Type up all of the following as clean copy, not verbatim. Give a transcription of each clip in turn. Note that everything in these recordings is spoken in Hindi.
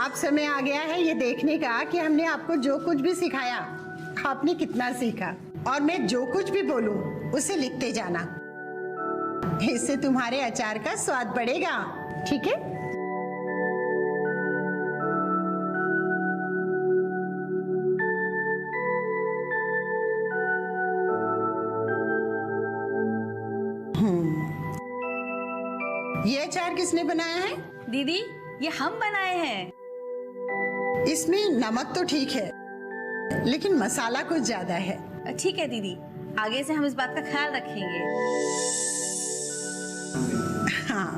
अब समय आ गया है ये देखने का कि हमने आपको जो कुछ भी सिखाया आपने कितना सीखा, और मैं जो कुछ भी बोलूं उसे लिखते जाना। इससे तुम्हारे अचार का स्वाद बढ़ेगा, ठीक है? ये अचार किसने बनाया है? दीदी, ये हम बनाए हैं। इसमें नमक तो ठीक है, लेकिन मसाला कुछ ज्यादा है। ठीक है दीदी, आगे से हम इस बात का ख्याल रखेंगे। हाँ।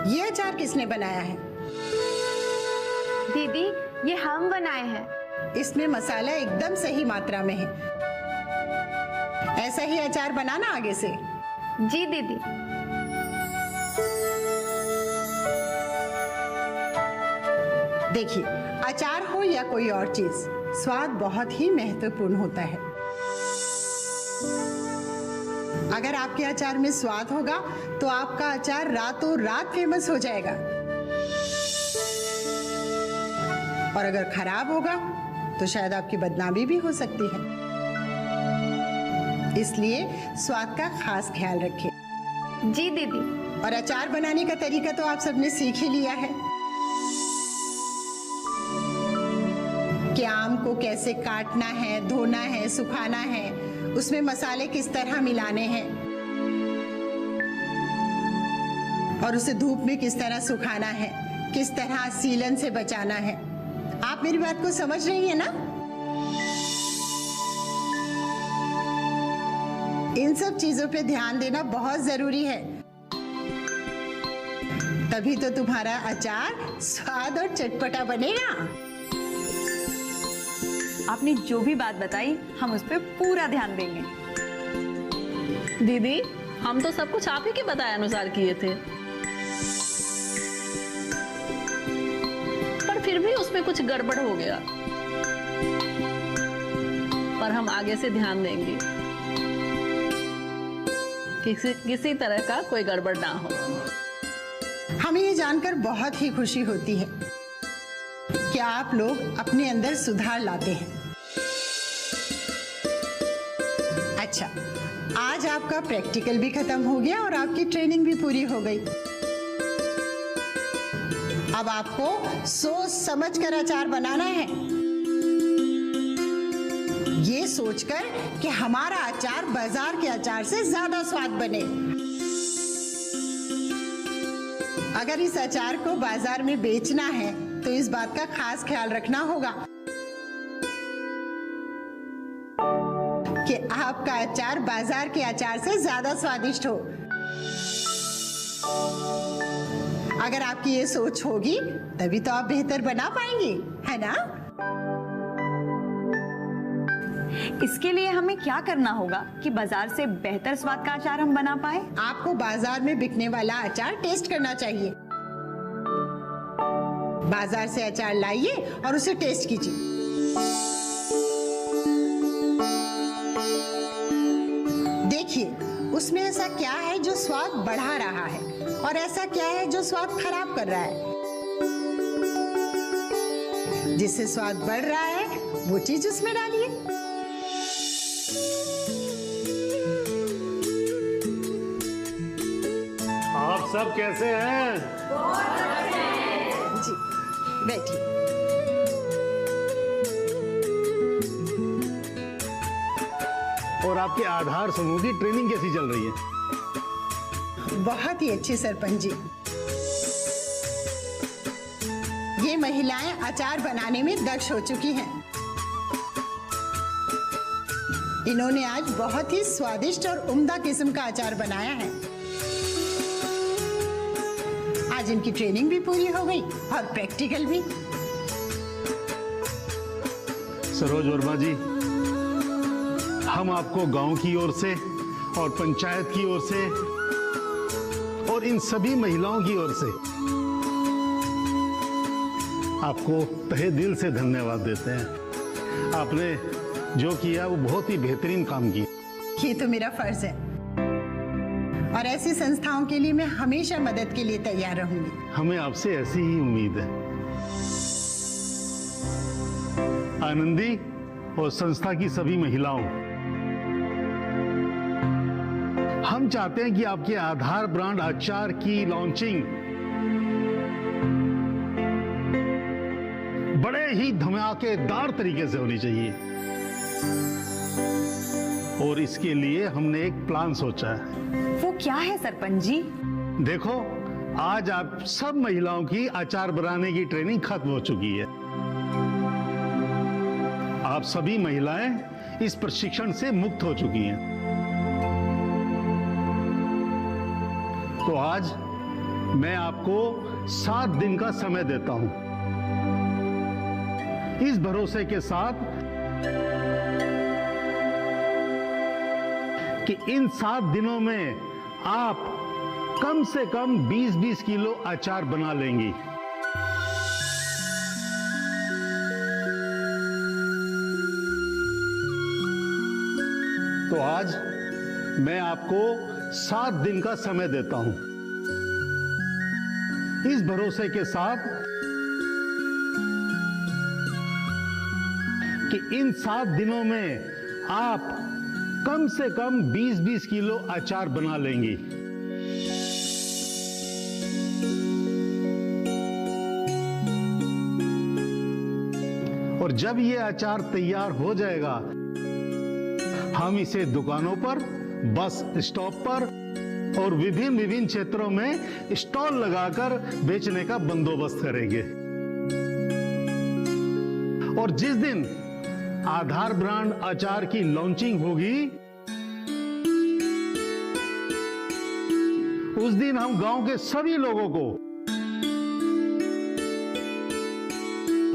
ये अचार किसने बनाया है? दीदी, ये हम बनाए हैं। इसमें मसाला एकदम सही मात्रा में है। ऐसा ही अचार बनाना आगे से। जी दीदी। देखिए, अचार हो या कोई और चीज, स्वाद बहुत ही महत्वपूर्ण होता है। अगर आपके अचार में स्वाद होगा तो आपका अचार रातों रात फेमस हो जाएगा, और अगर खराब होगा तो शायद आपकी बदनामी भी हो सकती है। इसलिए स्वाद का खास ख्याल रखें। जी दीदी। और अचार बनाने का तरीका तो आप सबने सीख ही लिया है कि आम को कैसे काटना है, धोना है, सुखाना है, उसमें मसाले किस तरह मिलाने हैं, और उसे धूप में किस तरह सुखाना है, किस तरह सीलन से बचाना है। आप मेरी बात को समझ रही हैं ना? इन सब चीजों पे ध्यान देना बहुत जरूरी है, तभी तो तुम्हारा अचार स्वाद और चटपटा बनेगा। आपने जो भी बात बताई हम उस पर पूरा ध्यान देंगे। दीदी, हम तो सब कुछ आप ही के बताए अनुसार किए थे, पर फिर भी उसमें कुछ गड़बड़ हो गया। पर हम आगे से ध्यान देंगे किसी तरह का कोई गड़बड़ ना हो। हमें ये जानकर बहुत ही खुशी होती है कि आप लोग अपने अंदर सुधार लाते हैं। अच्छा, आज आपका प्रैक्टिकल भी खत्म हो गया और आपकी ट्रेनिंग भी पूरी हो गई। अब आपको सोच समझ कर अचार बनाना है, ये सोचकर कि हमारा अचार बाजार के अचार से ज्यादा स्वाद बने। अगर इस अचार को बाजार में बेचना है तो इस बात का खास ख्याल रखना होगा कि आपका अचार बाजार के अचार से ज्यादा स्वादिष्ट हो। अगर आपकी ये सोच होगी तभी तो आप बेहतर बना पाएंगे, है ना? इसके लिए हमें क्या करना होगा कि बाजार से बेहतर स्वाद का अचार हम बना पाए? आपको बाजार में बिकने वाला अचार टेस्ट करना चाहिए। बाजार से अचार लाइए और उसे टेस्ट कीजिए। देखिए, उसमें ऐसा क्या है जो स्वाद बढ़ा रहा है और ऐसा क्या है जो स्वाद खराब कर रहा है। जिससे स्वाद बढ़ रहा है वो चीज उसमें डालिए। आप सब कैसे हैं? जी, बैठिए। और आपके आधार समूह की ट्रेनिंग कैसी चल रही है? बहुत ही अच्छी सरपंच जी। ये महिलाएं अचार बनाने में दक्ष हो चुकी हैं। इन्होंने आज बहुत ही स्वादिष्ट और उम्दा किस्म का अचार बनाया है। आज इनकी ट्रेनिंग भी पूरी हो गई और प्रैक्टिकल भी। सरोज वर्मा जी, हम आपको गांव की ओर से और पंचायत की ओर से और और इन सभी महिलाओं की ओर से आपको तहे दिल से धन्यवाद देते हैं। आपने जो किया वो बहुत ही बेहतरीन काम किया। ये तो मेरा फर्ज है और ऐसी संस्थाओं के लिए मैं हमेशा मदद के लिए तैयार रहूंगी। हमें आपसे ऐसी ही उम्मीद है। आनंदी और संस्था की सभी महिलाओं, हम चाहते हैं कि आपके आधार ब्रांड अचार की लॉन्चिंग बड़े ही धमाकेदार तरीके से होनी चाहिए और इसके लिए हमने एक प्लान सोचा है। वो क्या है सरपंच जी? देखो, आज आप सब महिलाओं की अचार बनाने की ट्रेनिंग खत्म हो चुकी है। आप सभी महिलाएं इस प्रशिक्षण से मुक्त हो चुकी हैं। तो आज मैं आपको 7 दिन का समय देता हूं, इस भरोसे के साथ कि इन 7 दिनों में आप कम से कम 20-20 किलो अचार बना लेंगी। तो आज मैं आपको 7 दिन का समय देता हूं, इस भरोसे के साथ कि इन 7 दिनों में आप कम से कम 20-20 किलो अचार बना लेंगी। और जब ये अचार तैयार हो जाएगा, हम इसे दुकानों पर, बस स्टॉप पर और विभिन्न क्षेत्रों में स्टॉल लगाकर बेचने का बंदोबस्त करेंगे। और जिस दिन आधार ब्रांड अचार की लॉन्चिंग होगी, उस दिन हम गांव के सभी लोगों को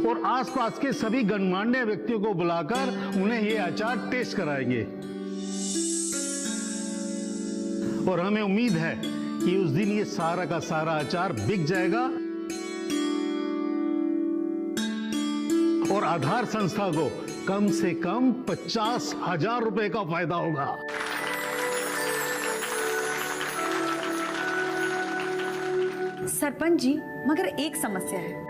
और आसपास के सभी गणमान्य व्यक्तियों को बुलाकर उन्हें यह अचार टेस्ट कराएंगे। और हमें उम्मीद है कि उस दिन ये सारा का सारा अचार बिक जाएगा और आधार संस्था को कम से कम 50,000 रुपए का फायदा होगा। सरपंच जी, मगर एक समस्या है।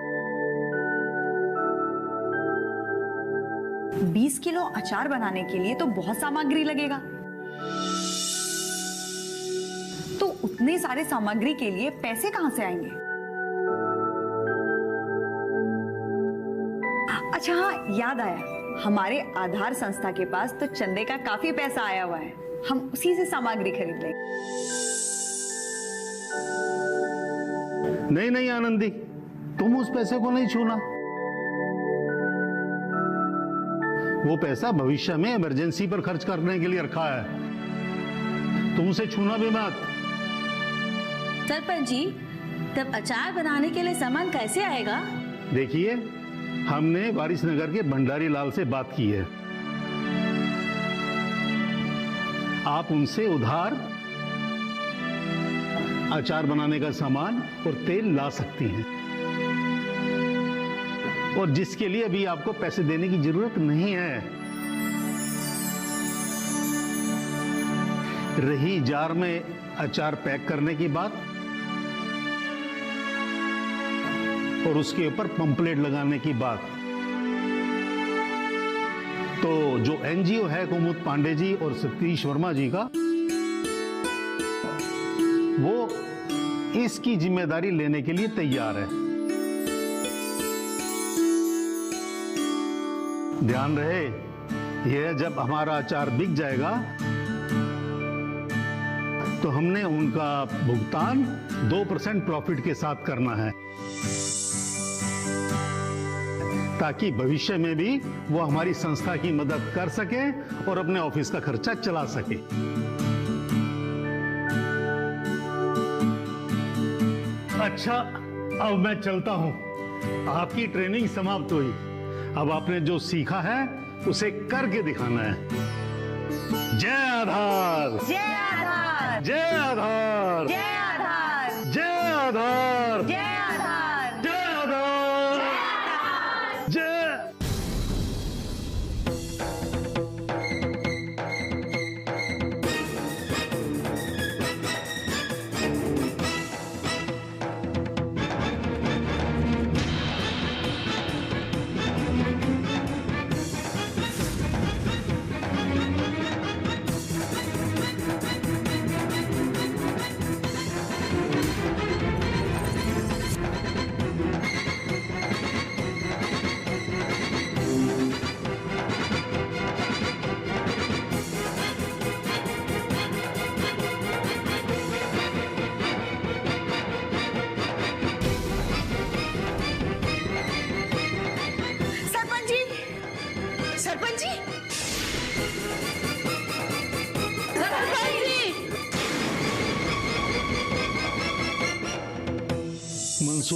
20 किलो अचार बनाने के लिए तो बहुत सामग्री लगेगा। तो उतने सारे सामग्री के लिए पैसे कहां से आएंगे? अच्छा हाँ, याद आया, हमारे आधार संस्था के पास तो चंदे का काफी पैसा आया हुआ है। हम उसी से सामग्री खरीद लेंगे। नहीं आनंदी, तुम उस पैसे को नहीं छूना। वो पैसा भविष्य में इमरजेंसी पर खर्च करने के लिए रखा है, तुम उसे छूना भी मत। सरपंच जी, तब अचार बनाने के लिए सामान कैसे आएगा? देखिए, हमने वारिस नगर के भंडारी लाल से बात की है। आप उनसे उधार अचार बनाने का सामान और तेल ला सकती हैं, और जिसके लिए अभी आपको पैसे देने की जरूरत नहीं है। रही जार में अचार पैक करने की बात और उसके ऊपर पंपलेट लगाने की बात, तो जो एनजीओ है कुमुद पांडे जी और सतीश वर्मा जी का, वो इसकी जिम्मेदारी लेने के लिए तैयार है। ध्यान रहे, यह जब हमारा अचार बिक जाएगा तो हमने उनका भुगतान 2% प्रॉफिट के साथ करना है, ताकि भविष्य में भी वो हमारी संस्था की मदद कर सके और अपने ऑफिस का खर्चा चला सके। अच्छा, अब मैं चलता हूं। आपकी ट्रेनिंग समाप्त हुई। अब आपने जो सीखा है उसे करके दिखाना है। जय आधार! जय आधार! जय आधार! जय आधार! मंसूर